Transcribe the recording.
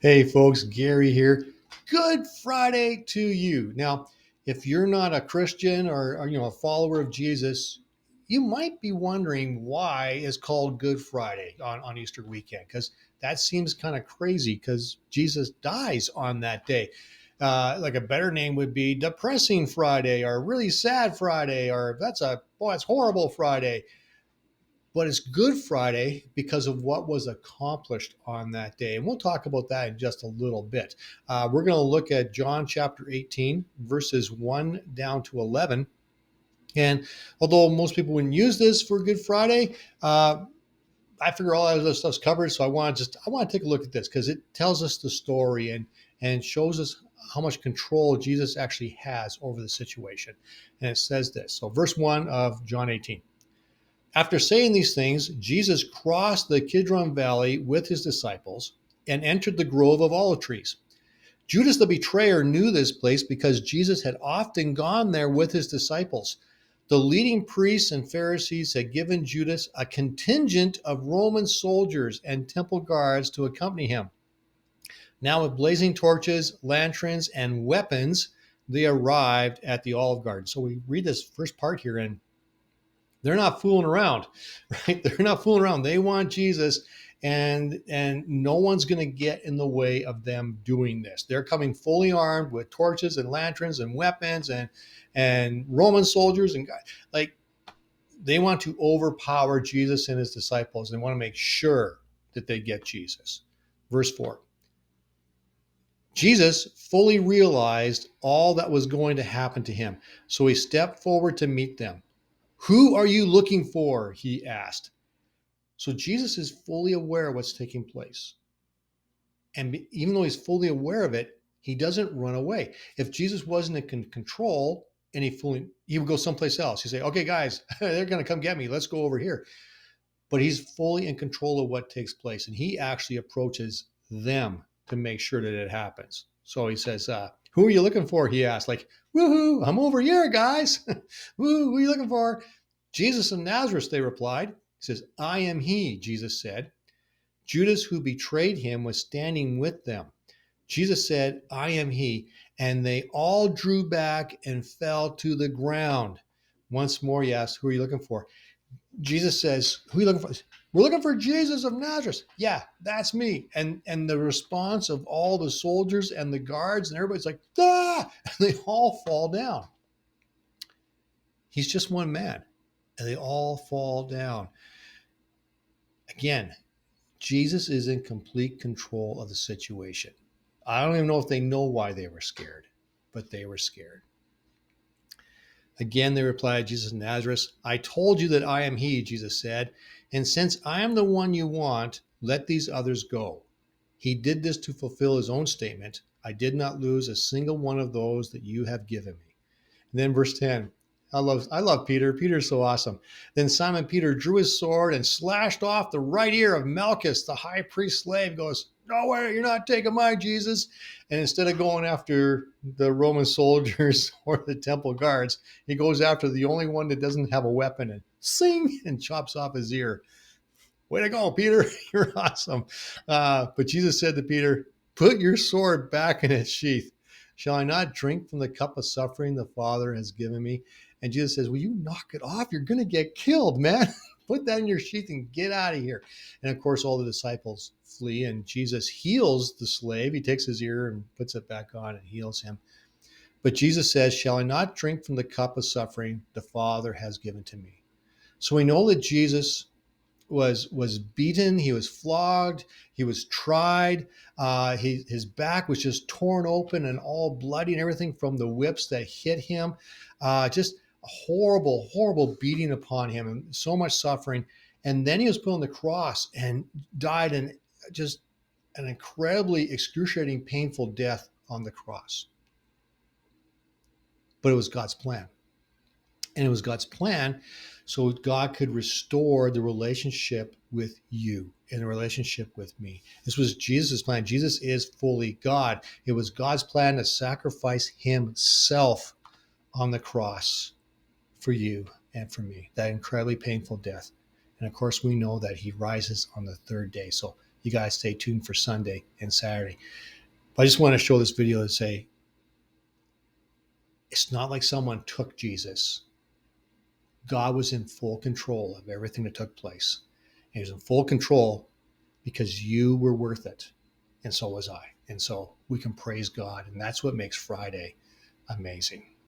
Hey folks, Gary here. Good Friday to you. Now, if you're not a Christian or a follower of Jesus, you might be wondering why it's called Good Friday on Easter weekend, because that seems kind of crazy because Jesus dies on that day. Like a better name would be Depressing Friday or Really Sad Friday or that's horrible Friday. But it's Good Friday because of what was accomplished on that day. And we'll talk about that in just a little bit. We're going to look at John chapter 18, verses 1 down to 11. And although most people wouldn't use this for Good Friday, I figure all that other stuff's covered. So I want to take a look at this because it tells us the story and shows us how much control Jesus actually has over the situation. And it says this. So verse 1 of John 18. After saying these things, Jesus crossed the Kidron Valley with his disciples and entered the grove of olive trees. Judas the betrayer knew this place because Jesus had often gone there with his disciples. The leading priests and Pharisees had given Judas a contingent of Roman soldiers and temple guards to accompany him. Now, with blazing torches, lanterns, and weapons, they arrived at the Olive Garden. So we read this first part here, and they're not fooling around, right? They're not fooling around. They want Jesus, and no one's going to get in the way of them doing this. They're coming fully armed with torches and lanterns and weapons and Roman soldiers and like they want to overpower Jesus and his disciples and want to make sure that they get Jesus. Verse 4. Jesus fully realized all that was going to happen to him, so he stepped forward to meet them. Who are you looking for? He asked. So Jesus is fully aware of what's taking place. And even though he's fully aware of it, he doesn't run away. If Jesus wasn't in control and he would go someplace else. He'd say, okay, guys, they're going to come get me. Let's go over here. But he's fully in control of what takes place. And he actually approaches them to make sure that it happens. So he says, who are you looking for? He asked, like, woohoo, I'm over here, guys. Woo, who are you looking for? Jesus of Nazareth, they replied. He says, I am he, Jesus said. Judas, who betrayed him, was standing with them. Jesus said, I am he. And they all drew back and fell to the ground. Once more, he asked, who are you looking for? Jesus says, who are you looking for? We're looking for Jesus of Nazareth. Yeah, that's me. And the response of all the soldiers and the guards and everybody's like, ah! And they all fall down. He's just one man. And they all fall down. Again, Jesus is in complete control of the situation. I don't even know if they know why they were scared, but they were scared. Again, they replied, Jesus of Nazareth, I told you that I am he, Jesus said, and since I am the one you want, let these others go. He did this to fulfill his own statement. I did not lose a single one of those that you have given me. And then verse 10. I love Peter. Peter's so awesome. Then Simon Peter drew his sword and slashed off the right ear of Malchus, the high priest's slave. Goes, no way, you're not taking my Jesus. And instead of going after the Roman soldiers or the temple guards, he goes after the only one that doesn't have a weapon and sing and chops off his ear. Way to go, Peter. You're awesome. But Jesus said to Peter, put your sword back in its sheath. Shall I not drink from the cup of suffering the Father has given me? And Jesus says, will you knock it off? You're going to get killed, man. Put that in your sheath and get out of here. And of course, all the disciples flee, and Jesus heals the slave. He takes his ear and puts it back on and heals him. But Jesus says, shall I not drink from the cup of suffering the Father has given to me? So we know that Jesus was beaten, he was flogged, he was tried, his back was just torn open and all bloody and everything from the whips that hit him. Just a horrible beating upon him and so much suffering. And then he was put on the cross and died in just an incredibly excruciating, painful death on the cross. But it was God's plan. And it was God's plan so God could restore the relationship with you and the relationship with me. This was Jesus' plan. Jesus is fully God. It was God's plan to sacrifice himself on the cross for you and for me, that incredibly painful death. And of course, we know that he rises on the third day. So you guys stay tuned for Sunday and Saturday. But I just want to show this video to say, it's not like someone took Jesus. God was in full control of everything that took place. And he was in full control because you were worth it. And so was I. And so we can praise God. And that's what makes Friday amazing.